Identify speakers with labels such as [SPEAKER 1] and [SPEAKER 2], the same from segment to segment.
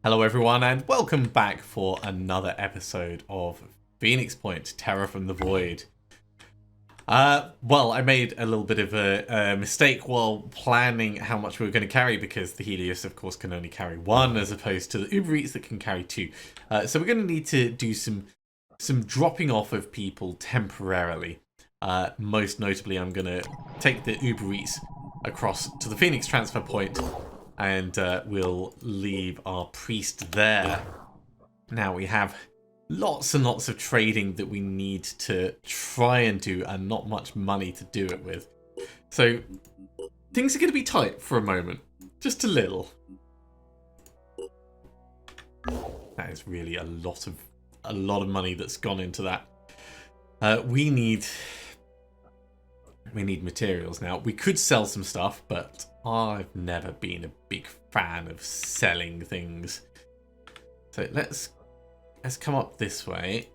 [SPEAKER 1] Hello everyone and welcome back for another episode of Phoenix Point, Terror from the Void. Well, I made a little bit of a mistake while planning how much we were going to carry because the Helios, of course, can only carry one as opposed to the Uber Eats that can carry two. So we're going to need to do some dropping off of people temporarily. Most notably, I'm going to take the Uber Eats across to the Phoenix transfer point. And we'll leave our priest there. Now we have lots and lots of trading that we need to try and do and not much money to do it with. So things are going to be tight for a moment. Just a little. That is really a lot of money that's gone into that. We need materials now. We could sell some stuff, but I've never been a big fan of selling things. So let's come up this way.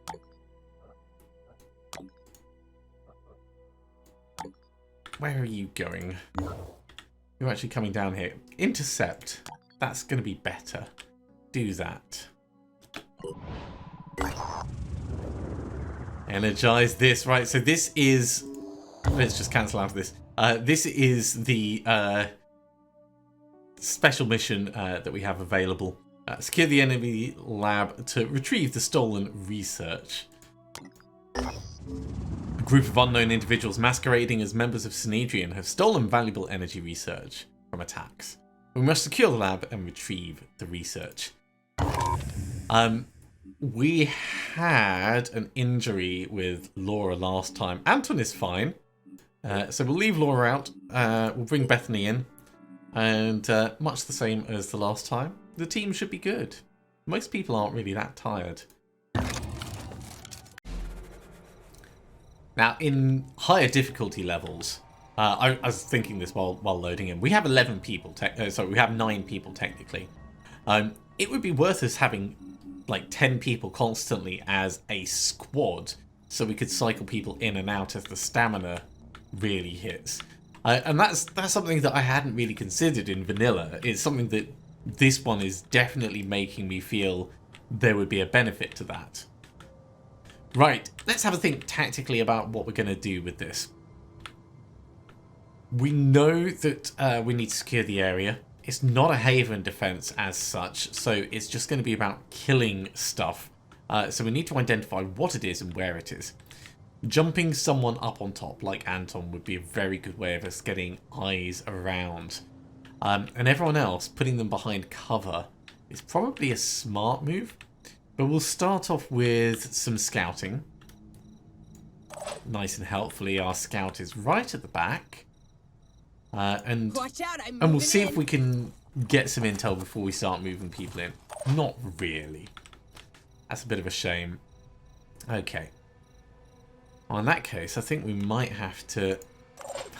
[SPEAKER 1] Where are you going? You're actually coming down here. Intercept. That's going to be better. Do that. Energize this. Right, so this is... Let's just cancel out of this. This is the special mission that we have available. Secure the enemy lab to retrieve the stolen research. A group of unknown individuals masquerading as members of Synedrian have stolen valuable energy research from attacks. We must secure the lab and retrieve the research. We had an injury with Laura last time. Anton is fine. So we'll leave Laura out, we'll bring Bethany in, and much the same as the last time, the team should be good. Most people aren't really that tired. Now, in higher difficulty levels, I was thinking this while loading in, we have 11 people, we have 9 people technically. It would be worth us having like 10 people constantly as a squad, so we could cycle people in and out as the stamina really hits, and that's something that I hadn't really considered in vanilla. It's something that this one is definitely making me feel there would be a benefit to that. Right, let's have a think tactically about what we're going to do with this. We know that we need to secure the area. It's not a haven defense as such, so it's just going to be about killing stuff. So we need to identify what it is and where it is. Jumping someone up on top, like Anton, would be a very good way of us getting eyes around. And everyone else, putting them behind cover, is probably a smart move. But we'll start off with some scouting. Nice and helpfully, our scout is right at the back. And we'll see if we can get some intel before we start moving people in. Not really. That's a bit of a shame. Okay. Well, in that case, I think we might have to...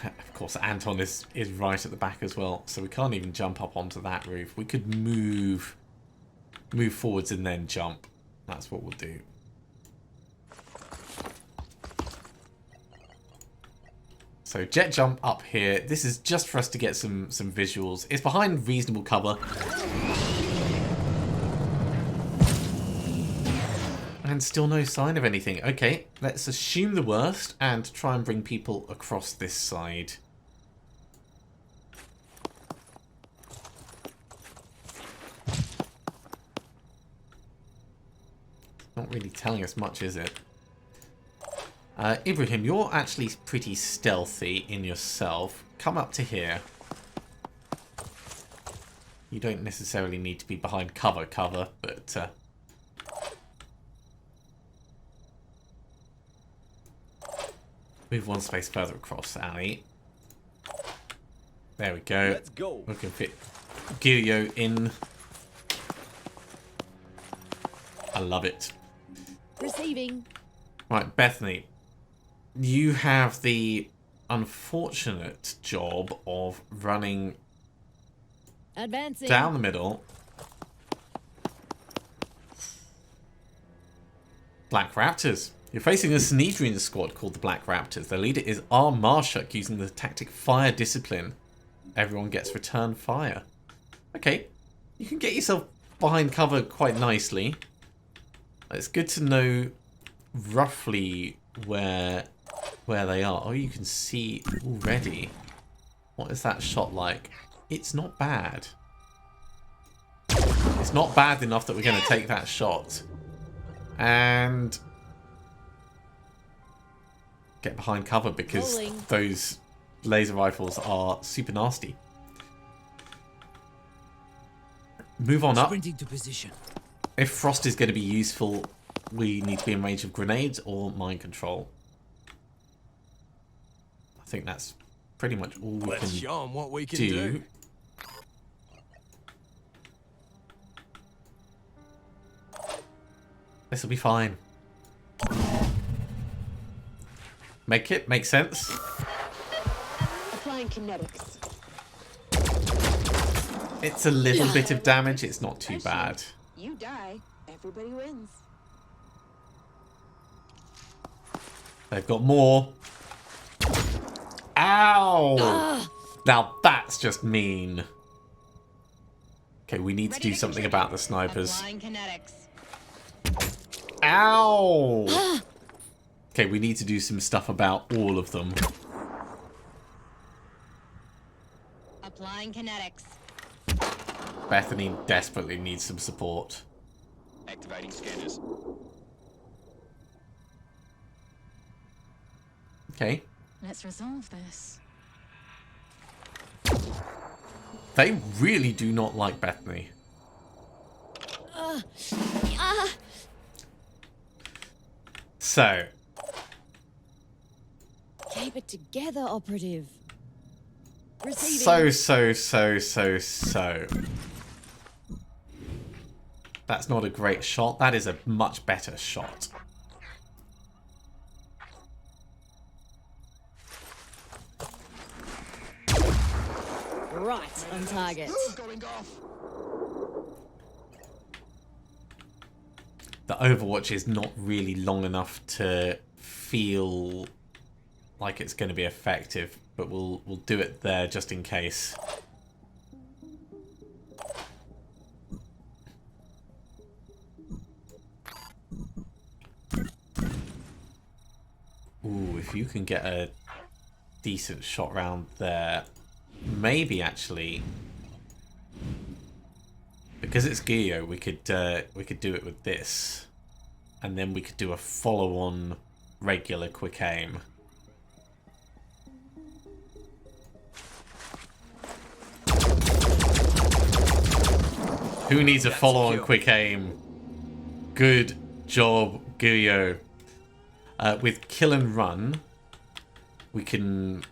[SPEAKER 1] Of course, Anton is right at the back as well, so we can't even jump up onto that roof. We could move forwards and then jump. That's what we'll do. So jet jump up here. This is just for us to get some visuals. It's behind reasonable cover. And still no sign of anything. Okay, let's assume the worst and try and bring people across this side. Not really telling us much, is it? Ibrahim, you're actually pretty stealthy in yourself. Come up to here. You don't necessarily need to be behind cover, but... Move one space further across, Ali. There we go.
[SPEAKER 2] Let's go.
[SPEAKER 1] We can fit Gilio in. I love it.
[SPEAKER 3] Receiving.
[SPEAKER 1] Right, Bethany. You have the unfortunate job of running
[SPEAKER 3] Advancing.
[SPEAKER 1] down the middle. Black Raptors. You're facing a Synedrian squad called the Black Raptors. Their leader is R. Marshuk using the tactic Fire Discipline. Everyone gets return fire. Okay, you can get yourself behind cover quite nicely. It's good to know roughly where they are. Oh, you can see already. What is that shot like? It's not bad. It's not bad enough that we're going to take that shot. And get behind cover because those laser rifles are super nasty. Move on up.
[SPEAKER 2] Sprinting to position.
[SPEAKER 1] If frost is going to be useful, we need to be in range of grenades or mind control. I think that's pretty much all we
[SPEAKER 2] Let's
[SPEAKER 1] can
[SPEAKER 2] show 'em what we can do.
[SPEAKER 1] This will be fine. Make sense?
[SPEAKER 3] Applying kinetics.
[SPEAKER 1] It's a little bit of damage. It's not too bad.
[SPEAKER 3] You die, everybody wins.
[SPEAKER 1] They've got more. Ow! Now that's just mean. Okay, we need to do something about the snipers.
[SPEAKER 3] Applying kinetics.
[SPEAKER 1] Ow! Okay, we need to do some stuff about all of them.
[SPEAKER 3] Applying kinetics.
[SPEAKER 1] Bethany desperately needs some support.
[SPEAKER 2] Activating scanners.
[SPEAKER 1] Okay.
[SPEAKER 3] Let's resolve this.
[SPEAKER 1] They really do not like Bethany. So.
[SPEAKER 3] Keep it together, operative. Receiving.
[SPEAKER 1] So. That's not a great shot. That is a much better shot.
[SPEAKER 3] Right on target.
[SPEAKER 1] The Overwatch is not really long enough to feel like it's going to be effective, but we'll do it there just in case. Ooh, if you can get a decent shot round there, maybe actually, because it's Geo, we could do it with this, and then we could do a follow-on regular quick aim. Who needs a follow-on quick aim? Good job, Geo. With kill and run, we can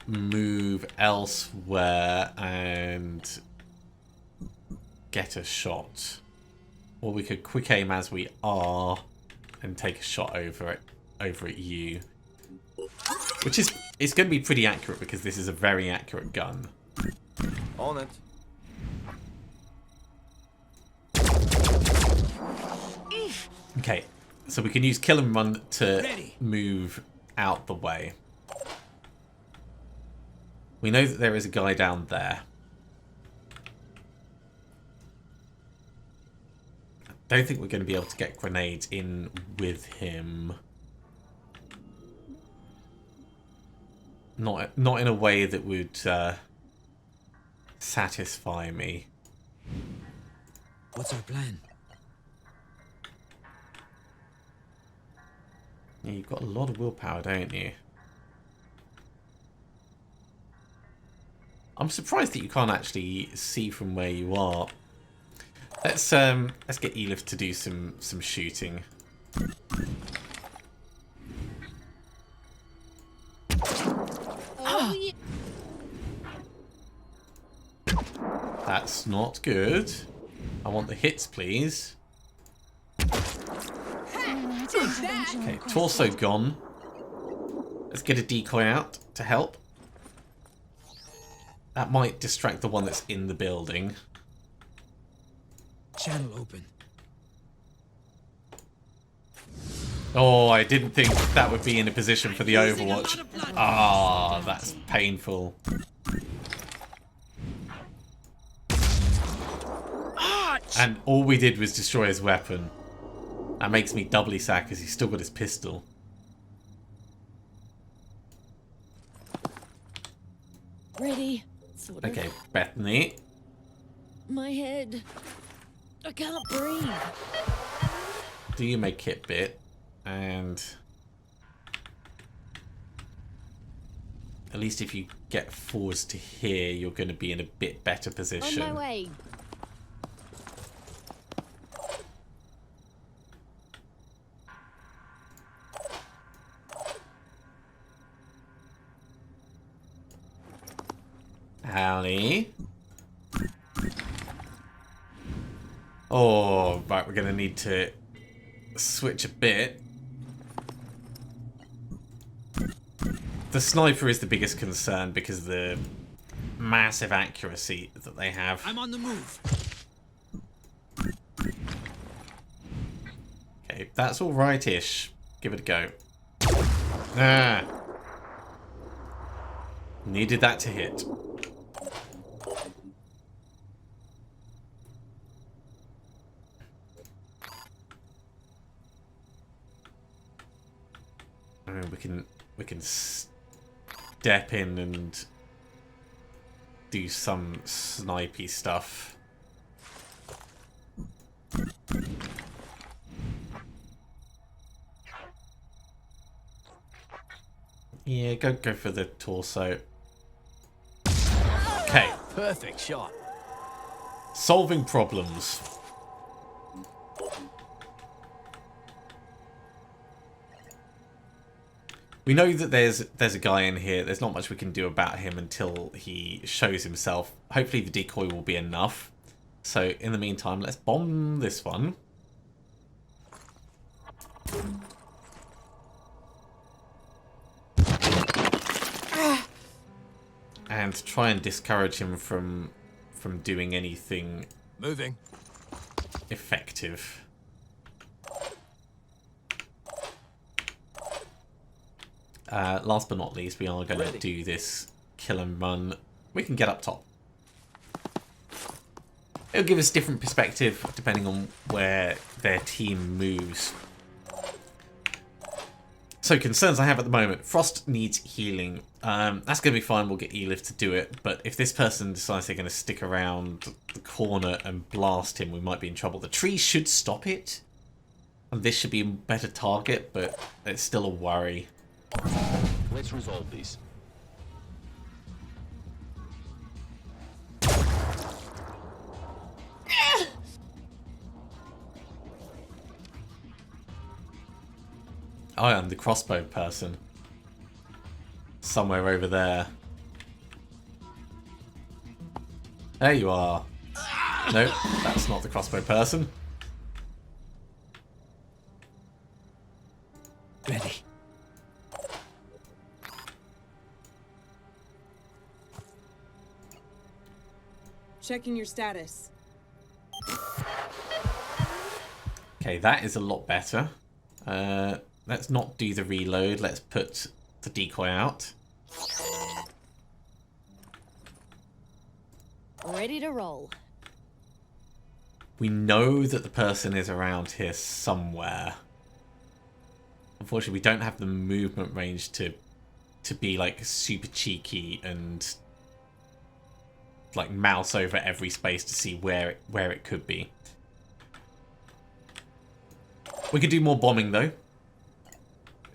[SPEAKER 1] move elsewhere and get a shot. Or we could quick aim as we are and take a shot over at you. Which is, it's going to be pretty accurate because this is a very accurate gun.
[SPEAKER 2] On it.
[SPEAKER 1] Okay, so we can use kill and run to move out the way. We know that there is a guy down there. I don't think we're going to be able to get grenades in with him. Not in a way that would satisfy me.
[SPEAKER 2] What's our plan?
[SPEAKER 1] Yeah, you've got a lot of willpower, don't you? I'm surprised that you can't actually see from where you are. Let's get Elif to do some shooting.
[SPEAKER 3] Oh, yeah.
[SPEAKER 1] That's not good. I want the hits, please. Okay, torso gone. Let's get a decoy out to help. That might distract the one that's in the building.
[SPEAKER 2] Channel open.
[SPEAKER 1] Oh, I didn't think that would be in a position for the Overwatch. Ah, that's painful. And all we did was destroy his weapon. That makes me doubly sad because he's still got his pistol.
[SPEAKER 3] Ready. Sort of.
[SPEAKER 1] Okay, Bethany.
[SPEAKER 3] My head. I can't breathe.
[SPEAKER 1] Do you make Kit bit? And at least if you get forwards to here, you're going to be in a bit better position.
[SPEAKER 3] On my way.
[SPEAKER 1] Ali. Oh, right, we're going to need to switch a bit. The sniper is the biggest concern because of the massive accuracy that they have.
[SPEAKER 2] I'm on the move.
[SPEAKER 1] Okay, that's all right-ish. Give it a go. Ah. Needed that to hit. We can step in and do some snipey stuff. Yeah, go for the torso. Okay.
[SPEAKER 2] Perfect shot.
[SPEAKER 1] Solving problems. We know that there's a guy in here. There's not much we can do about him until he shows himself. Hopefully the decoy will be enough. So in the meantime, let's bomb this one. And try and discourage him from doing anything
[SPEAKER 2] Moving.
[SPEAKER 1] effective. Last but not least, we are going to do this kill and run. We can get up top. It'll give us different perspective depending on where their team moves. So concerns I have at the moment. Frost needs healing. That's going to be fine. We'll get Elif to do it. But if this person decides they're going to stick around the corner and blast him, we might be in trouble. The tree should stop it. And this should be a better target, but it's still a worry.
[SPEAKER 2] Let's resolve this.
[SPEAKER 1] I am the crossbow person. Somewhere over there. There you are. Nope, that's not the crossbow person.
[SPEAKER 2] Ready.
[SPEAKER 4] Checking your status.
[SPEAKER 1] Okay, that is a lot better. Let's not do the reload. Let's put the decoy out.
[SPEAKER 3] Ready to roll.
[SPEAKER 1] We know that the person is around here somewhere. Unfortunately, we don't have the movement range to be like super cheeky and like mouse over every space to see where it could be. We could do more bombing though.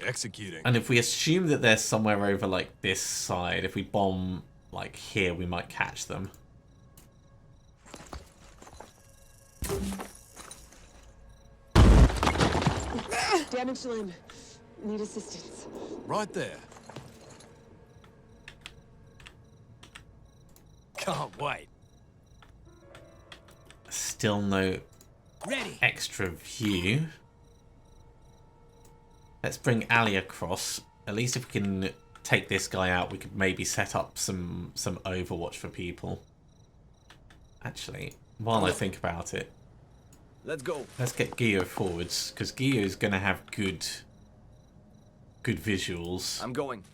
[SPEAKER 2] Executing.
[SPEAKER 1] And if we assume that they're somewhere over like this side, if we bomb like here, we might catch them.
[SPEAKER 4] Damaged limb. Need assistance.
[SPEAKER 2] Right there. Can't wait.
[SPEAKER 1] Still no
[SPEAKER 2] Ready.
[SPEAKER 1] extra view. Let's bring Ali across. At least if we can take this guy out, we could maybe set up some Overwatch for people. Actually, while I think about it,
[SPEAKER 2] Let's go.
[SPEAKER 1] let's get Gio forwards, because Gio is going to have good visuals.
[SPEAKER 2] I'm going.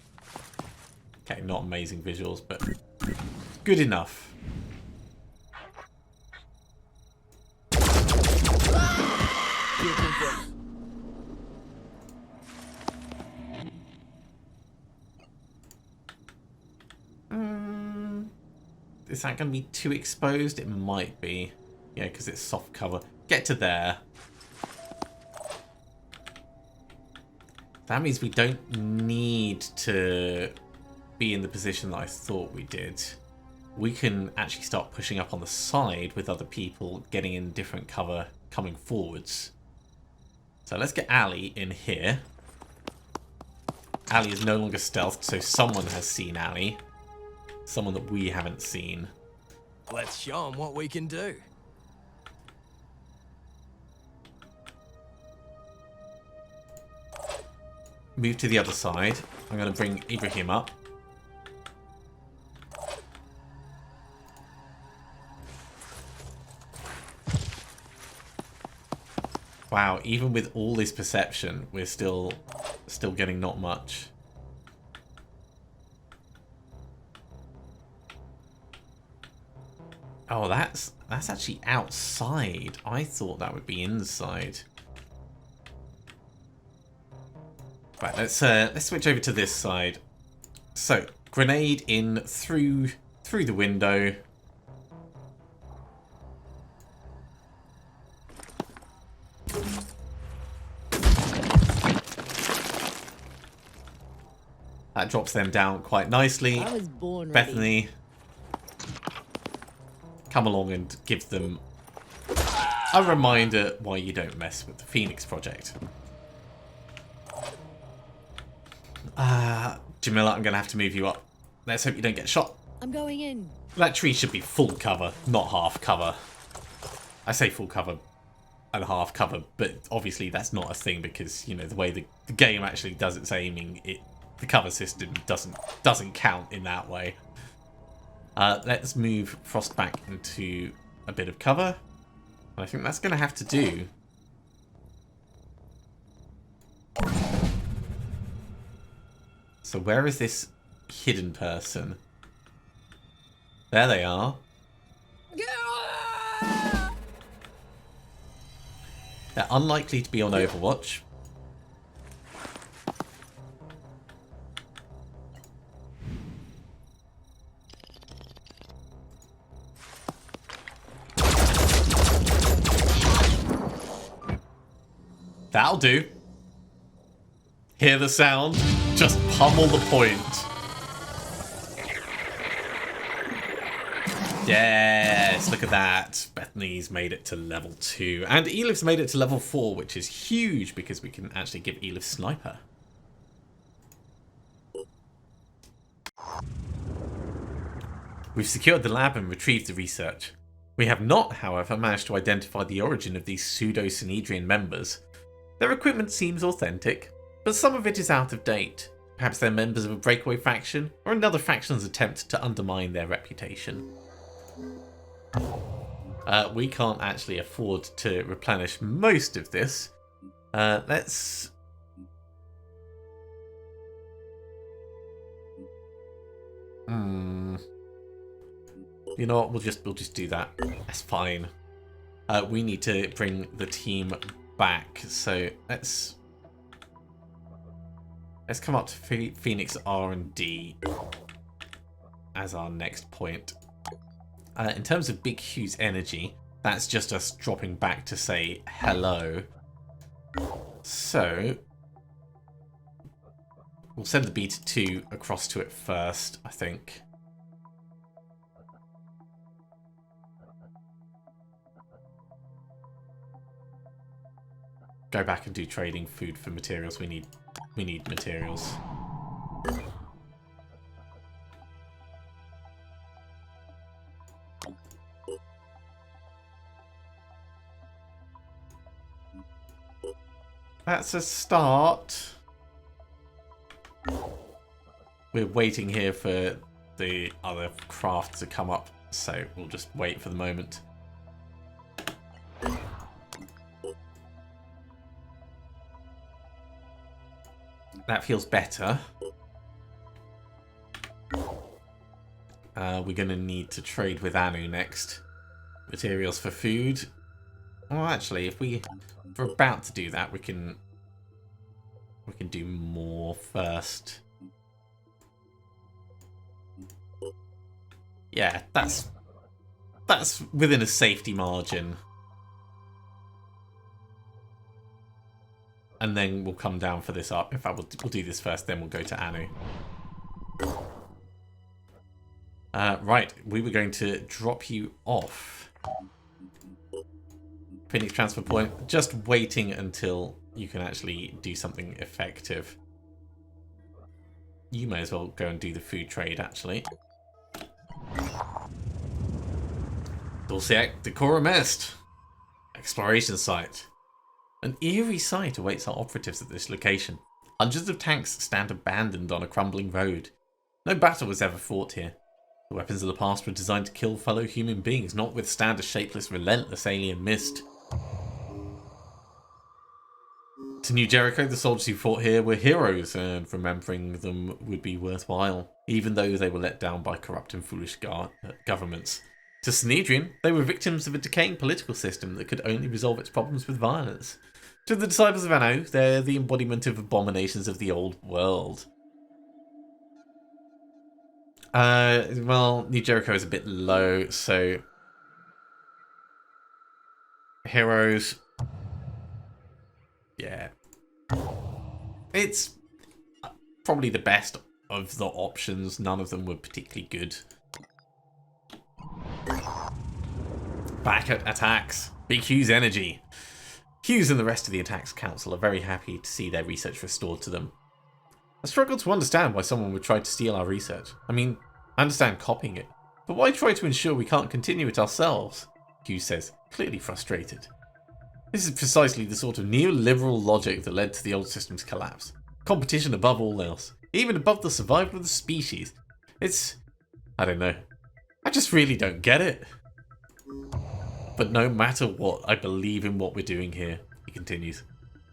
[SPEAKER 1] Okay, not amazing visuals, but good enough.
[SPEAKER 2] Feel confirmed.
[SPEAKER 1] Is that going to be too exposed? It might be. Yeah, because it's soft cover. Get to there. That means we don't need to be in the position that I thought we did. We can actually start pushing up on the side with other people getting in different cover coming forwards. So let's get Ali in here. Ali is no longer stealthed, so someone has seen Ali. Someone that we haven't seen.
[SPEAKER 2] Let's show them what we can do.
[SPEAKER 1] Move to the other side. I'm going to bring Ibrahim up. Wow, even with all this perception, we're still getting not much. Oh, that's actually outside. I thought that would be inside. Right, let's switch over to this side. So, grenade in through the window. That drops them down quite nicely.
[SPEAKER 3] I was born ready.
[SPEAKER 1] Bethany, come along and give them a reminder why you don't mess with the Phoenix Project. Jamila, I'm going to have to move you up. Let's hope you don't get shot.
[SPEAKER 3] I'm going in.
[SPEAKER 1] That tree should be full cover, not half cover. I say full cover and half cover, but obviously that's not a thing because, you know, the way the game actually does its aiming, the cover system doesn't count in that way. Let's move Frost back into a bit of cover. I think that's going to have to do. So where is this hidden person? There they are. They're unlikely to be on Overwatch. That'll do. Hear the sound? Just pummel the point. Yes, look at that. Bethany's made it to level 2. And Elif's made it to level 4, which is huge because we can actually give Elif Sniper. We've secured the lab and retrieved the research. We have not, however, managed to identify the origin of these pseudo-Synedrian members. Their equipment seems authentic, but some of it is out of date. Perhaps they're members of a breakaway faction, or another faction's attempt to undermine their reputation. We can't actually afford to replenish most of this. Let's... You know what? We'll just do that. That's fine. We need to bring the team back, so let's come up to Phoenix R&D as our next point. In terms of Big Hugh's energy, that's just us dropping back to say hello. So we'll send the Beta 2 across to it first, I think. Go back and do trading food for materials. We need materials. That's a start. We're waiting here for the other craft to come up, so we'll just wait for the moment. That feels better. We're going to need to trade with Anu next. Materials for food. Well, actually, if we're about to do that, we can do more first. Yeah, that's within a safety margin. And then we'll come down for this up. In fact, we'll do this first, then we'll go to Anu. Right, we were going to drop you off. Phoenix transfer point. Just waiting until you can actually do something effective. You may as well go and do the food trade, actually. Dulciac Decorum Est. Exploration site. An eerie sight awaits our operatives at this location. Hundreds of tanks stand abandoned on a crumbling road. No battle was ever fought here. The weapons of the past were designed to kill fellow human beings, not withstand a shapeless, relentless alien mist. To New Jericho, the soldiers who fought here were heroes, and remembering them would be worthwhile, even though they were let down by corrupt and foolish governments. To Sanhedrin, they were victims of a decaying political system that could only resolve its problems with violence. To the disciples of Anu, they're the embodiment of abominations of the old world. Well, New Jericho is a bit low, so... Heroes... Yeah. It's probably the best of the options. None of them were particularly good. Back at attacks. Big Hugh's energy. Hughes and the rest of the Attacks Council are very happy to see their research restored to them. I struggle to understand why someone would try to steal our research. I mean, I understand copying it, but why try to ensure we can't continue it ourselves? Hughes says, clearly frustrated. This is precisely the sort of neoliberal logic that led to the old system's collapse. Competition above all else, even above the survival of the species. It's... I don't know. I just really don't get it. But no matter what, I believe in what we're doing here, he continues.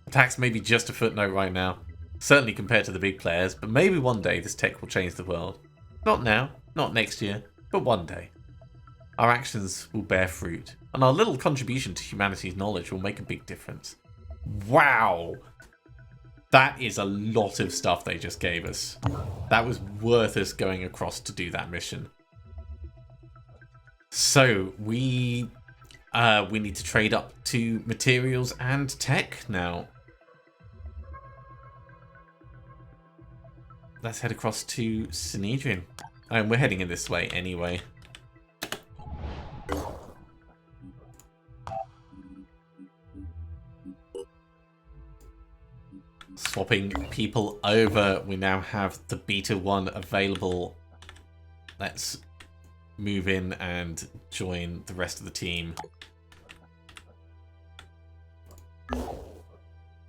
[SPEAKER 1] Attacks may be just a footnote right now, certainly compared to the big players, but maybe one day this tech will change the world. Not now, not next year, but one day. Our actions will bear fruit, and our little contribution to humanity's knowledge will make a big difference. Wow! That is a lot of stuff they just gave us. That was worth us going across to do that mission. So, we need to trade up to materials and tech now. Let's head across to Sanhedrin. And we're heading in this way anyway. Swapping people over. We now have the beta one available. Let's move in and join the rest of the team.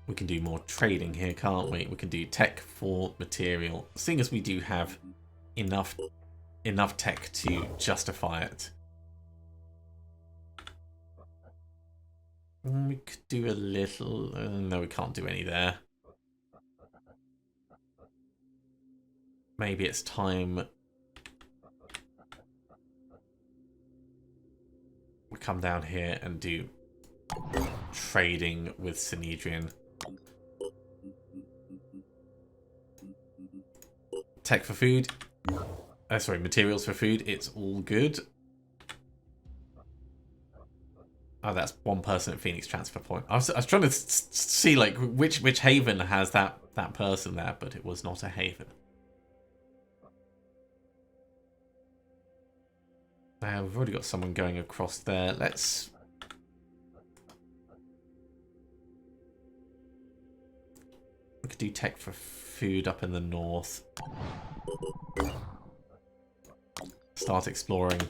[SPEAKER 1] We can do more trading here, can't we? We can do tech for material. Seeing as we do have enough tech to justify it. We could do a little... no, we can't do any there. Maybe it's time... we come down here and do trading with Sanhedrin. Tech for food. Sorry, materials for food. It's all good. Oh, that's one person at Phoenix Transfer Point. I was trying to see like which haven has that person there, but it was not a haven. We've already got someone going across there. Let's... we could do tech for food up in the north. Start exploring.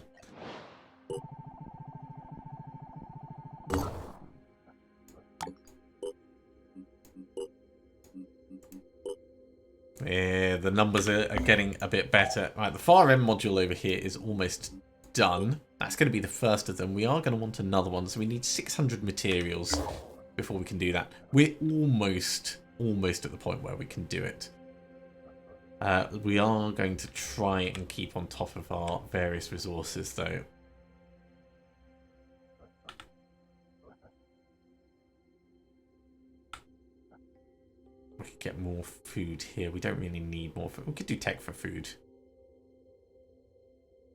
[SPEAKER 1] Yeah, the numbers are getting a bit better. Right, the far end module over here is almost done. That's going to be the first of them. We are going to want another one, so we need 600 materials before we can do that. We're almost at the point where we can do it. We are going to try and keep on top of our various resources, though. more food here. We don't really need more food. We could do tech for food.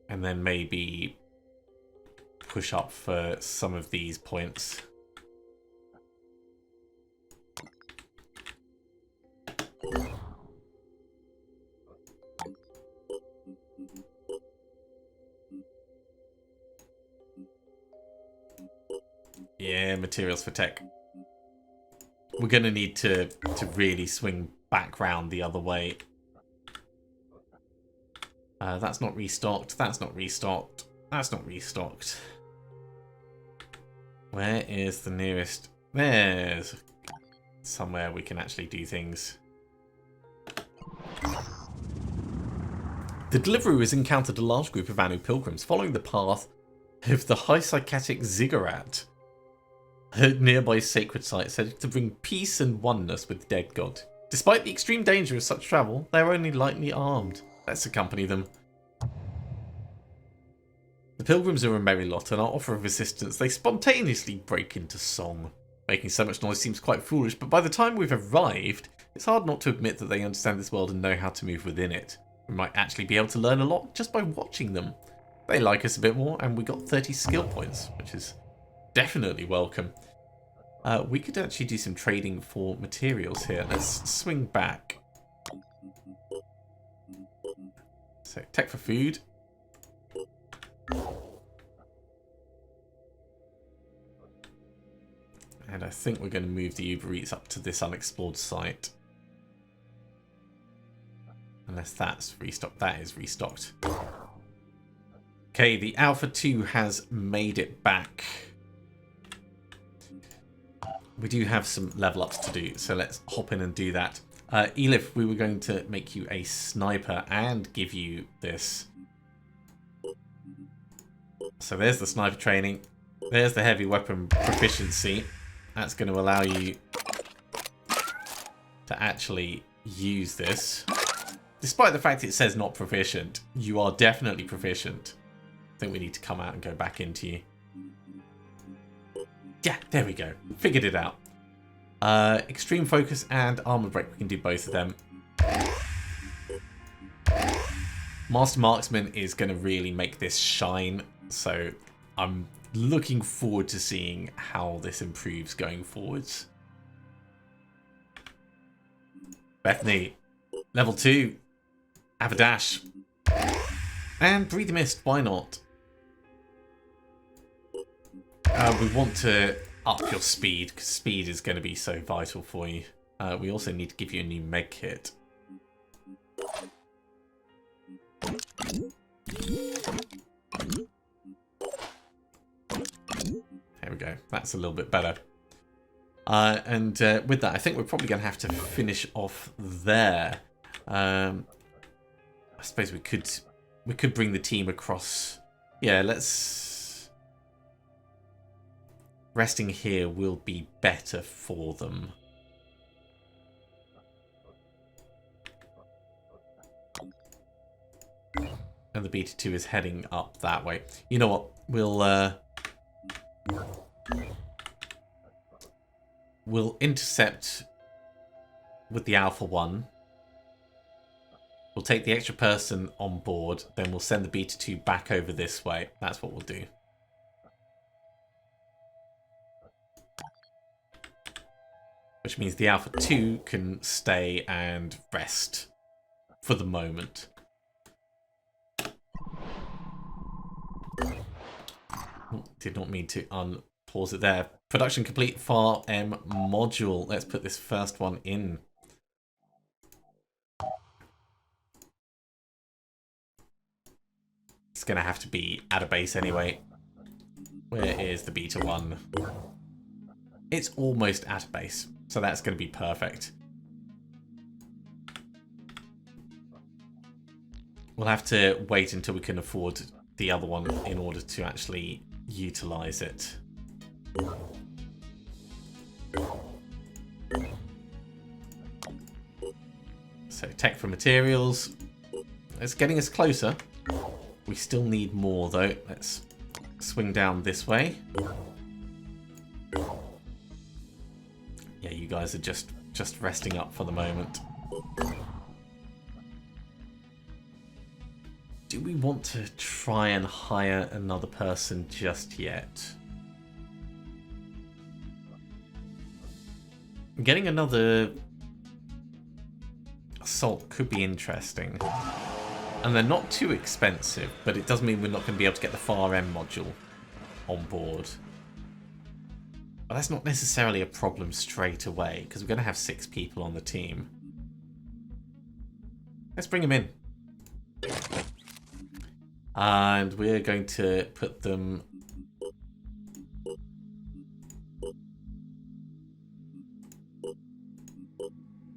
[SPEAKER 1] And then maybe push up for some of these points. Yeah, materials for tech. We're going to need to really swing back round the other way. That's not restocked. That's not restocked. That's not restocked. Where is the nearest? There's somewhere we can actually do things. The Deliveroo has encountered a large group of Anu pilgrims following the path of the high psychiatric ziggurat, a nearby sacred site said to bring peace and oneness with the dead god. Despite the extreme danger of such travel, they are only lightly armed. Let's accompany them. The pilgrims are a merry lot, and our offer of assistance, they spontaneously break into song. Making so much noise seems quite foolish, but by the time we've arrived, it's hard not to admit that they understand this world and know how to move within it. We might actually be able to learn a lot just by watching them. They like us a bit more, and we got 30 skill points, which is definitely welcome. We could actually do some trading for materials here. Let's swing back. So, tech for food. And I think we're going to move the Uber Eats up to this unexplored site. Unless that's restocked. That is restocked. Okay, the Alpha 2 has made it back. We do have some level ups to do, so let's hop in and do that. Elif, we were going to make you a sniper and give you this. So there's the sniper training. There's the heavy weapon proficiency. That's going to allow you to actually use this. Despite the fact it says not proficient, you are definitely proficient. I think we need to come out and go back into you. Yeah, there we go. Figured it out. Extreme focus and armor break. We can do both of them. Master Marksman is going to really make this shine. So I'm looking forward to seeing how this improves going forwards. Bethany, level 2. Have a dash. And Breathe Mist, why not? We want to up your speed, because speed is going to be so vital for you. We also need to give you a new med kit. There we go. That's a little bit better. And with that, I think we're probably going to have to finish off there. I suppose we could bring the team across. Yeah, let's... Resting here will be better for them. And the Beta 2 is heading up that way. You know what? We'll intercept with the Alpha 1. We'll take the extra person on board, then we'll send the Beta 2 back over this way. That's what we'll do. Which means the Alpha 2 can stay and rest for the moment. Oh, did not mean to unpause it there. Production complete FAR M module. Let's put this first one in. It's going to have to be at a base anyway. Where is the Beta 1? It's almost at a base, so that's going to be perfect. We'll have to wait until we can afford the other one in order to actually utilize it. So tech for materials. It's getting us closer. We still need more though. Let's swing down this way. Yeah, you guys are just just resting up for the moment. Do we want to try and hire another person just yet? Getting another assault could be interesting. And they're not too expensive, but it does mean we're not going to be able to get the far end module on board. But that's not necessarily a problem straight away, because we're going to have 6 people on the team. Let's bring them in. And we're going to put them...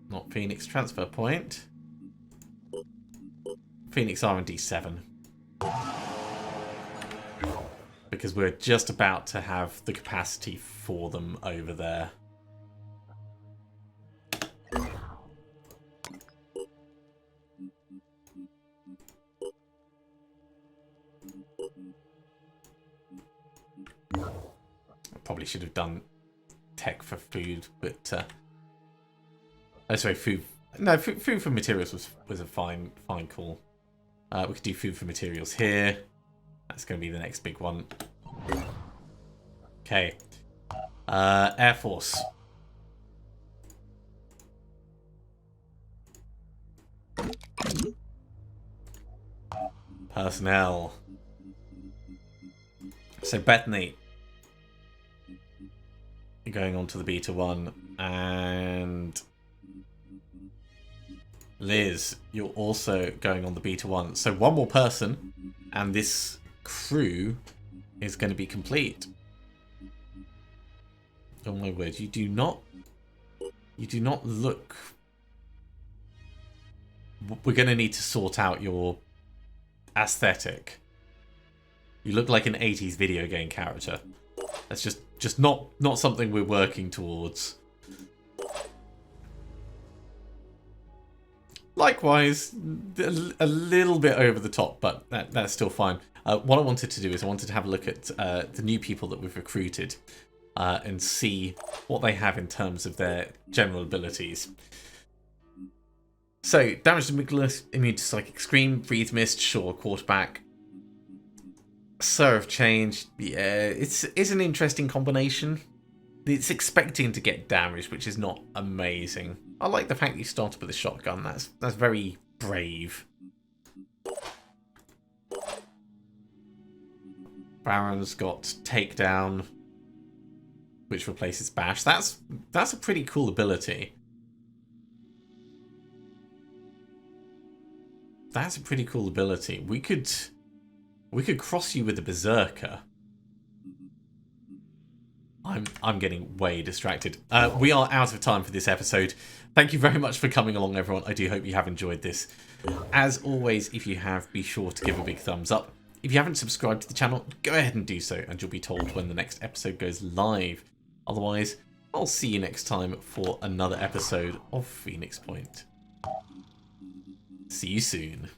[SPEAKER 1] Not Phoenix Transfer Point. Phoenix R&D 7. Because we're just about to have the capacity for them over there. I probably should have done tech for food, but oh, sorry, food. No, food for materials was a fine call. We could do food for materials here. That's going to be the next big one. Okay. Air Force. Personnel. So Bethany, you're going on to the Beta 1, and Liz, you're also going on the Beta 1. So one more person, and this crew is going to be complete. Oh my word, you do not look... We're going to need to sort out your aesthetic. You look like an 80s video game character. That's just not something we're working towards. Likewise, a little bit over the top, but that's still fine. What I wanted to do is I wanted to have a look at the new people that we've recruited and see what they have in terms of their general abilities. So, damage to amygdala, immune to psychic scream, breathe mist, sure, quarterback. Serve change, yeah, it's an interesting combination. It's expecting to get damage, which is not amazing. I like the fact that you started with a shotgun. That's very brave. Baron's got takedown, which replaces bash. That's a pretty cool ability. That's a pretty cool ability. We could cross you with a berserker. I'm getting way distracted. We are out of time for this episode. Thank you very much for coming along, everyone. I do hope you have enjoyed this. As always, if you have, be sure to give a big thumbs up. If you haven't subscribed to the channel, go ahead and do so, and you'll be told when the next episode goes live. Otherwise, I'll see you next time for another episode of Phoenix Point. See you soon.